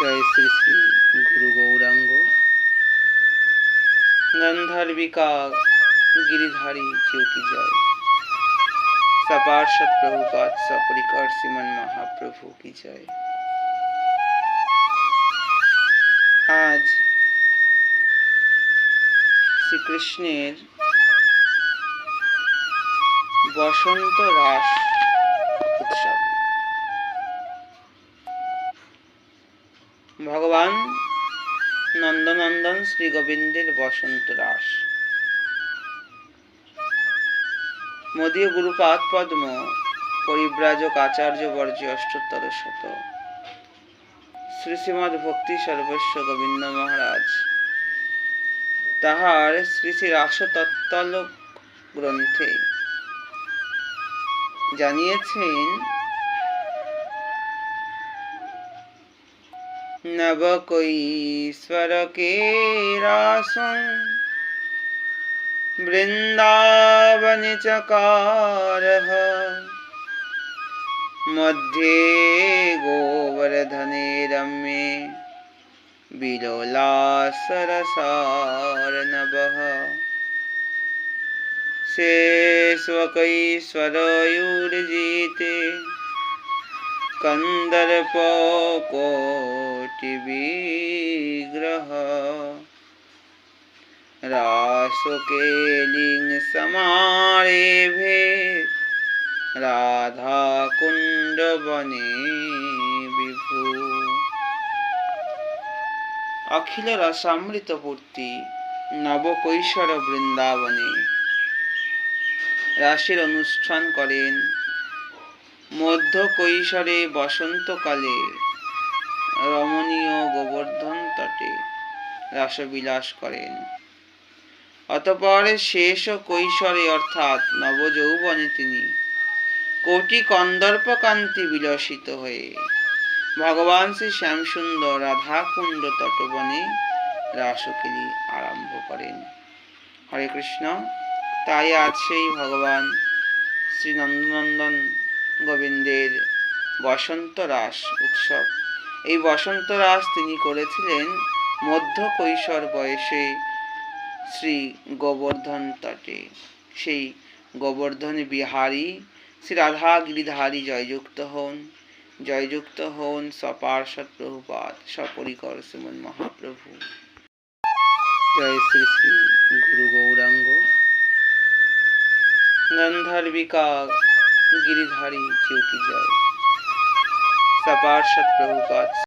জয় শ্রী শ্রী গুরু গৌরাঙ্গ গন্ধর্বিকা गिरिधारी ज्यों की जय। सपार्षद प्रभुपाद सपरिकर श्रीमन महाप्रभु की जय। आज শ্রীকৃষ্ণের বসন্ত রাস উৎসব। ভগবান নন্দনন্দন শ্রী গোবিন্দের বসন্ত রাস। মদীয় গুরুপাদ পদ্ম পরিব্রাজক আচার্য বর্জ্য অষ্টোত্তর শত শ্রী শ্রীমদ ভক্তি সর্বস্ব গোবিন্দ মহারাজ তাহার শ্রী শ্রী রাসতত্ত্বলোক গ্রন্থে জানিয়েছেন, নব কোই স্বর কে রাসং বৃন্দাবনে চকারহ মধ্যে গোবর্ধনে রম্যে বিলোলাসরসার্ণবঃ शेषवकैश्वरयूर्जिते कन्दर्पकोटिविग्रह रासकेलिं समारेभे राधाकुण्डवने विभु। अखिल रसामृत पूर्ति नवकैशोर বৃন্দাবনে রাসের অনুষ্ঠান করেন। মধ্য কৈশোরে বসন্তকালে রমণীয় গোবর্ধন তটে রাসবিলাস করেন। অতঃপর শেষ কৈশোরে অর্থাৎ নবযৌবনে তিনি কোটি কন্দর্প কান্তি বিলসিত হয়ে ভগবান শ্রী শ্যামসুন্দর রাধাকুণ্ড তটবনে রাসকেলি আরম্ভ করেন। হরে কৃষ্ণ। তাই আজ সেই ভগবান শ্রী নন্দনন্দন গোবিন্দের বসন্ত রাস উৎসব। এই বসন্ত রাস তিনি করেছিলেন মধ্য কৈশোর বয়সে শ্রী গোবর্ধন তটে। সেই গোবর্ধন বিহারী শ্রী রাধা গিরিধারী জয়যুক্ত হন সপার্ষদ প্রভুপাদ সপরিকর শ্রীমন মহাপ্রভু। জয় শ্রী শ্রী গুরু গৌরাঙ্গ गंधर्विका गिरिधारी ज्यों की जय। सपार्षद प्रभुपाद